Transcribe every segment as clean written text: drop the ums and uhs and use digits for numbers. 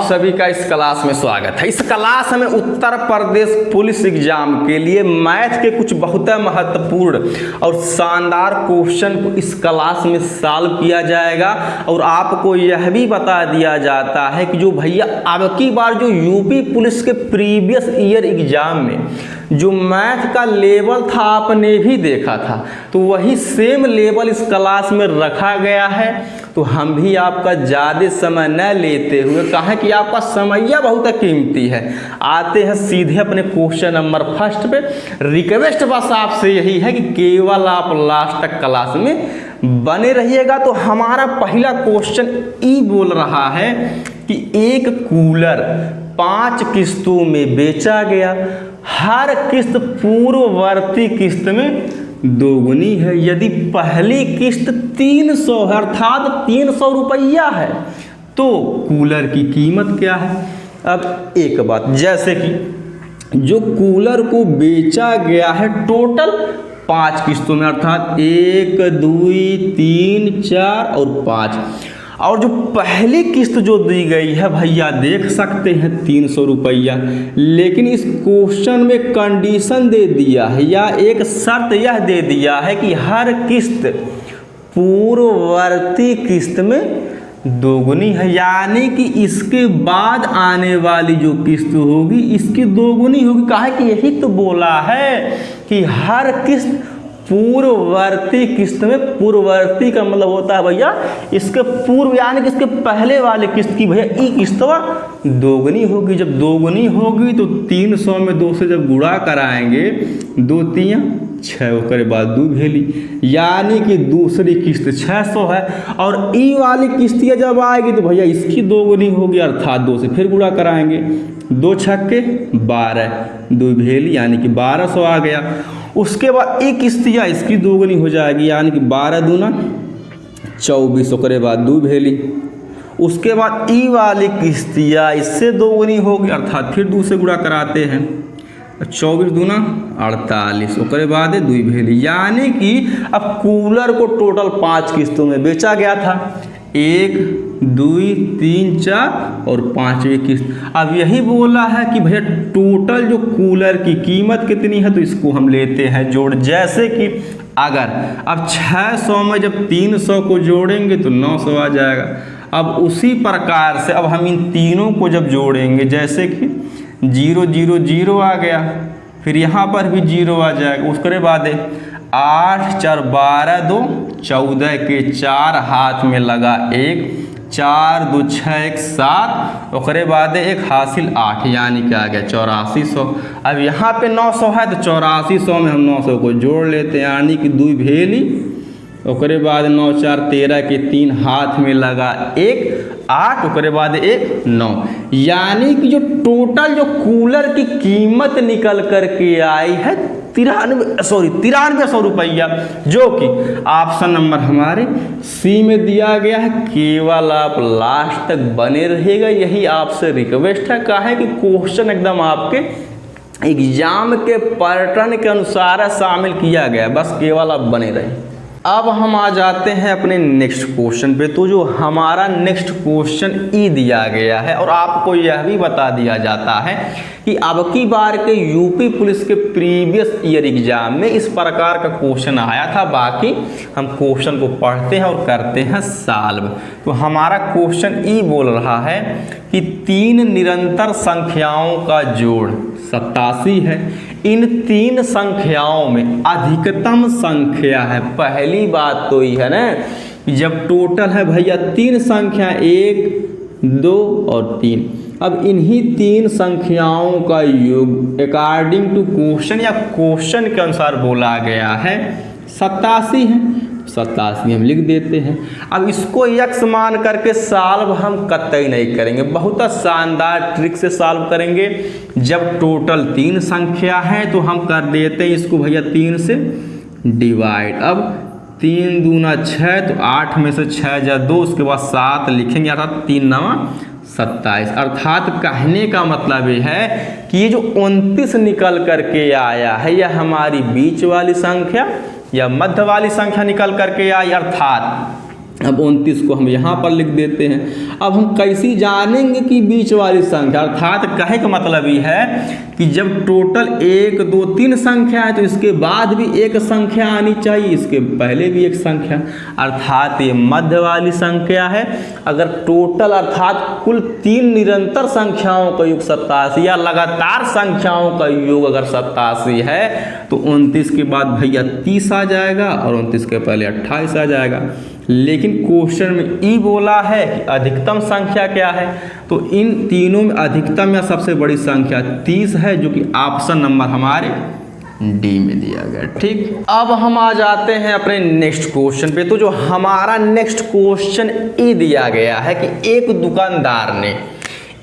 सभी का इस क्लास में स्वागत है। इस क्लास में उत्तर प्रदेश पुलिस एग्जाम के लिए मैथ के कुछ बहुत महत्वपूर्ण और शानदार क्वेश्चन को इस क्लास में सॉल्व किया जाएगा और आपको यह भी बता दिया जाता है कि जो भैया अब की बार जो यूपी पुलिस के प्रीवियस ईयर एग्जाम में जो मैथ का लेवल था आपने भी देखा था, तो वही सेम लेवल इस क्लास में रखा गया है। तो हम भी आपका ज़्यादा समय न लेते हुए, कहा कि आपका समय बहुत कीमती है, आते हैं सीधे अपने क्वेश्चन नंबर फर्स्ट पे। रिक्वेस्ट बस आपसे यही है कि केवल आप लास्ट तक क्लास में बने रहिएगा। तो हमारा पहला क्वेश्चन ई बोल रहा है कि एक कूलर 5 किस्तों में बेचा गया, हर किस्त पूर्ववर्ती किस्त में दोगुनी है। यदि पहली किस्त 300 है अर्थात 300 रुपया है, तो कूलर की कीमत क्या है। अब एक बात, जैसे कि जो कूलर को बेचा गया है टोटल 5 किस्तों में अर्थात 1 2 3 4 और 5, और जो पहली किस्त जो दी गई है भैया देख सकते हैं 300 रुपया, लेकिन इस क्वेश्चन में कंडीशन दे दिया है या एक शर्त यह दे दिया है कि हर किस्त पूर्ववर्ती किस्त में दोगुनी है, यानी कि इसके बाद आने वाली जो किस्त होगी इसकी दोगुनी होगी। कहा है कि यही तो बोला है कि हर किस्त पूर्ववर्ती किस्त में, पूर्ववर्ती का मतलब होता है भैया इसके पूर्व यानी कि इसके पहले वाले किस्त की भैया ई किस्तवा दोगुनी होगी। जब दोगुनी होगी तो 300 में 2 से जब गुणा कराएंगे 2 3 6 उसके बाद 2 भेली, यानी कि दूसरी किस्त 600 है। और ई वाली किस्तियाँ जब आएगी तो भैया इसकी दोगुनी होगी अर्थात 2 से फिर गुणा कराएंगे, 2 छक्के 12 2 भेली यानी कि 1200 आ गया। उसके बाद एक किस्तियाँ इसकी दोगुनी हो जाएगी यानी कि 12 दूना 24 उसके बाद 2 भेली। उसके बाद ई वाली किस्तियाँ इससे दोगुनी होगी अर्थात फिर 2 से गुणा कराते हैं, 24 दूना 48 उसके बाद 2 भेली, यानी कि अब कूलर को टोटल 5 किस्तों में बेचा गया था, 1 2 3 4 और 5वीं किस्त। अब यही बोला है कि भैया टोटल जो कूलर की कीमत कितनी है, तो इसको हम लेते हैं जोड़। जैसे कि अगर अब 600 में जब 300 को जोड़ेंगे तो 900 आ जाएगा। अब उसी प्रकार से अब हम इन तीनों को जब जोड़ेंगे, जैसे कि 0 0 0 आ गया, फिर यहाँ पर भी 0 आ जाएगा। उसके बाद 8 4 12 2 14 के 4 हाथ में लगा 1 4 2 6 1 7 उसके बाद 1 हासिल 8 यानी क्या आ गया 8400। अब यहाँ पे 900 है तो 8400 में हम 900 को जोड़ लेते हैं यानी कि 2 भेली, उसके बाद 9 4 13 के 3 हाथ में लगा 1 8 उसके बाद 1 9, यानी कि जो टोटल जो कूलर की कीमत निकल करके आई है 9300 रुपया, जो कि ऑप्शन नंबर हमारे सी में दिया गया है। केवल आप लास्ट तक बने रहिएगा, यही आपसे रिक्वेस्ट है। कहा है कि क्वेश्चन एकदम आपके एग्जाम के पैटर्न के अनुसार शामिल किया गया है, बस केवल आप बने रहें। अब हम आ जाते हैं अपने नेक्स्ट क्वेश्चन पे। तो जो हमारा नेक्स्ट क्वेश्चन ई दिया गया है और आपको यह भी बता दिया जाता है कि अब की बार के यूपी पुलिस के प्रीवियस ईयर एग्जाम में इस प्रकार का क्वेश्चन आया था। बाकी हम क्वेश्चन को पढ़ते हैं और करते हैं सॉल्व। तो हमारा क्वेश्चन ई बोल रहा है कि 3 निरंतर संख्याओं का जोड़ 87 है। इन 3 संख्याओं में अधिकतम संख्या है। पहली बात तो ये है ना, जब टोटल है भैया 3 संख्या 1 2 और 3, अब इन्हीं 3 संख्याओं का योग अकॉर्डिंग टू क्वेश्चन या क्वेश्चन के अनुसार बोला गया है 87 है। 87 हम लिख देते हैं। अब इसको x मान करके सॉल्व हम कतई नहीं करेंगे, बहुत शानदार ट्रिक से सॉल्व करेंगे। जब टोटल 3 संख्या है तो हम कर देते हैं इसको भैया 3 से डिवाइड। अब 3 दूना 6 तो 8 में से 6 जा 2 उसके बाद 7 लिखेंगे अर्थात 3 9 27। अर्थात कहने का मतलब ये है कि ये जो 29 निकल करके आया है यह हमारी बीच वाली संख्या या मध्य वाली संख्या निकल करके आई, अर्थात अब 29 को हम यहाँ पर लिख देते हैं। अब हम कैसे जानेंगे कि बीच वाली संख्या, अर्थात कहे का मतलब ये है कि जब टोटल 1 2 3 संख्या है तो इसके बाद भी एक संख्या आनी चाहिए, इसके पहले भी एक संख्या, अर्थात ये मध्य वाली संख्या है। अगर टोटल अर्थात कुल 3 निरंतर संख्याओं का योग 87 या लगातार संख्याओं का योग अगर 87 है तो 29 के बाद भैया 30 आ जाएगा और 29 के पहले 28 आ जाएगा। लेकिन क्वेश्चन में ई बोला है कि अधिकतम संख्या क्या है, तो इन तीनों में अधिकतम या सबसे बड़ी संख्या 30 है, जो कि ऑप्शन नंबर हमारे डी में दिया गया। ठीक, अब हम आ जाते हैं अपने नेक्स्ट क्वेश्चन पे। तो जो हमारा नेक्स्ट क्वेश्चन ये दिया गया है कि एक दुकानदार ने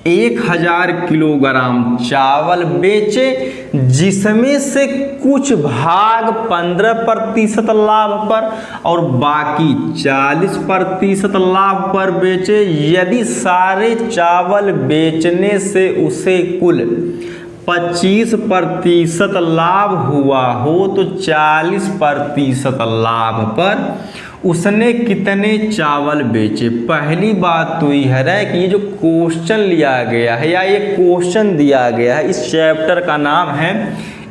1000 किलोग्राम चावल बेचे, जिसमें से कुछ भाग 15% लाभ पर और बाकी 40% लाभ पर बेचे। यदि सारे चावल बेचने से उसे कुल 25% लाभ हुआ हो तो 40% लाभ पर उसने कितने चावल बेचे। पहली बात तो यह है कि ये जो क्वेश्चन लिया गया है या ये क्वेश्चन दिया गया है, इस चैप्टर का नाम है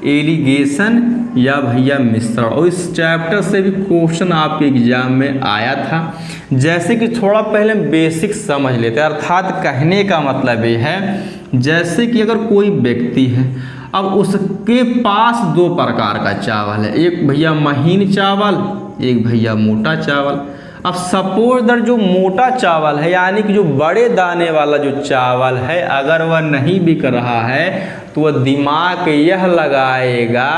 एलिगेशन या भैया मिश्रण, और इस चैप्टर से भी क्वेश्चन आपके एग्जाम में आया था। जैसे कि थोड़ा पहले बेसिक समझ लेते हैं, अर्थात कहने का मतलब ये है जैसे कि अगर कोई व्यक्ति है, अब उसके पास 2 प्रकार का चावल है, एक भैया महीन चावल, एक भैया मोटा चावल। अब सपोज दैट जो मोटा चावल है यानी कि जो बड़े दाने वाला जो चावल है, अगर वह नहीं बिक रहा है तो वह दिमाग यह लगाएगा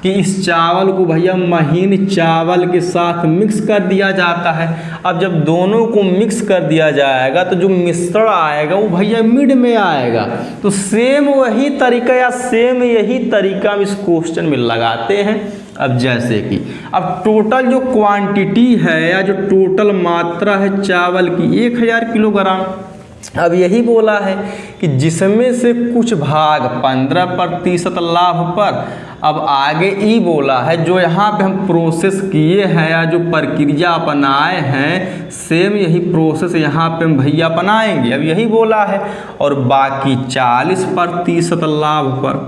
कि इस चावल को भैया महीन चावल के साथ मिक्स कर दिया जाता है। अब जब दोनों को मिक्स कर दिया जाएगा तो जो मिश्रण आएगा वो भैया मिड में आएगा। तो सेम वही तरीका या सेम यही तरीका हम इस क्वेश्चन में लगाते हैं। अब जैसे कि अब टोटल जो क्वांटिटी है या जो टोटल मात्रा है चावल की 1000 किलोग्राम। अब यही बोला है कि जिसमें से कुछ भाग 15% लाभ पर। अब आगे ई बोला है जो यहाँ पे हम प्रोसेस किए हैं या जो प्रक्रिया अपनाए हैं, सेम यही प्रोसेस यहाँ पे हम भैया अपनाएंगे। अब यही बोला है और बाकी 40% लाभ पर।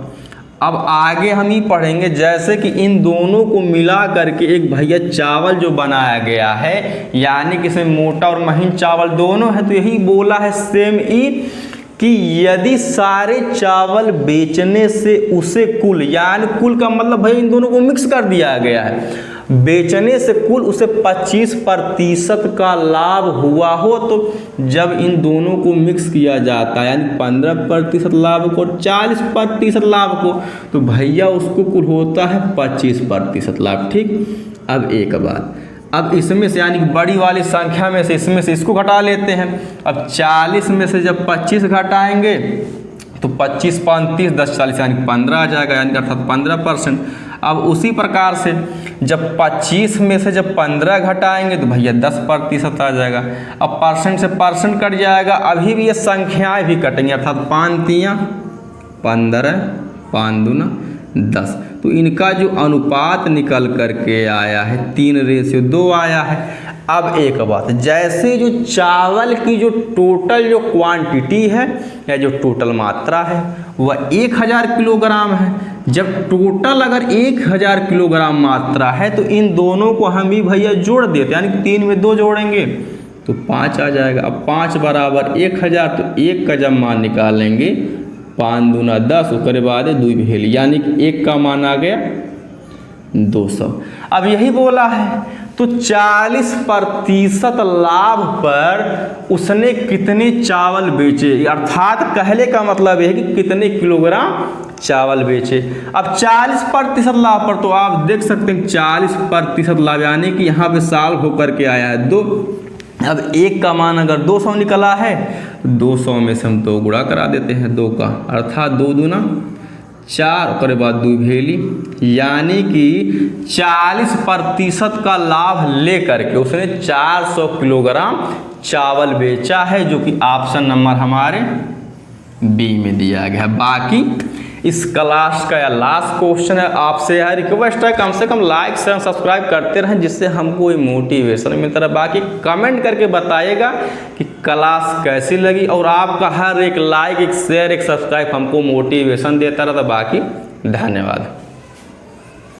अब आगे हम ही पढ़ेंगे जैसे कि इन दोनों को मिला करके एक भैया चावल जो बनाया गया है, यानी कि इसमें मोटा और महीन चावल दोनों है। तो यही बोला है सेम ई कि यदि सारे चावल बेचने से उसे कुल, यानी कुल का मतलब भाई इन दोनों को मिक्स कर दिया गया है, बेचने से कुल उसे 25% का लाभ हुआ हो, तो जब इन दोनों को मिक्स किया जाता है यानी 15% लाभ को और 40% लाभ को, तो भैया उसको कुल होता है 25% लाभ। ठीक, अब एक बात, अब इसमें से यानी बड़ी वाली संख्या में से इसमें से इसको घटा लेते हैं। अब 40 में से जब 25 घटाएंगे तो 25 35 10 40 यानी 15 आ जाएगा, यानी अर्थात 15%। अब उसी प्रकार से जब 25 में से जब 15 घटाएंगे तो भैया 10% आ जाएगा। अब परसेंट से परसेंट कट जाएगा, अभी भी ये संख्याएं भी कटेंगी, अर्थात 5 3 15 5 2 10। तो इनका जो अनुपात निकल करके आया है 3:2 आया है। अब एक बात, जैसे जो चावल की जो टोटल जो क्वांटिटी है या जो टोटल मात्रा है वह 1000 किलोग्राम है। जब टोटल अगर 1000 किलोग्राम मात्रा है तो इन दोनों को हम भी भैया जोड़ देते, यानी 3 में 2 जोड़ेंगे तो 5 आ जाएगा। अब 5 बराबर 1000, तो 1 का जब मान निकालेंगे 5 दूना 10, उसके बाद 2 भेल, यानी कि 1 का मान आ गया 200। अब यही बोला है तो 40% लाभ पर उसने कितने चावल बेचे, अर्थात कहने का मतलब है कि कितने किलोग्राम चावल बेचे। अब 40% लाभ पर तो आप देख सकते हैं 40% लाभ, यानी कि यहाँ पे साल्व होकर के आया है 2। अब 1 का मान अगर 200 निकला है, 200 में से हम 2 गुणा करा देते हैं 2 का, अर्थात 2 दूना 4, उसके बाद 2 भेली, यानी कि 40% का लाभ लेकर के उसने 400 किलोग्राम चावल बेचा है, जो कि ऑप्शन नंबर हमारे बी में दिया गया है। बाकी इस क्लास का लास्ट क्वेश्चन है, आपसे यह रिक्वेस्ट है कम से कम लाइक शेयर सब्सक्राइब करते रहें, जिससे हमको मोटिवेशन मिलता रहे। बाकी कमेंट करके बताइएगा कि क्लास कैसी लगी, और आपका हर एक लाइक, एक शेयर, एक सब्सक्राइब हमको मोटिवेशन देता रहता। बाकी धन्यवाद।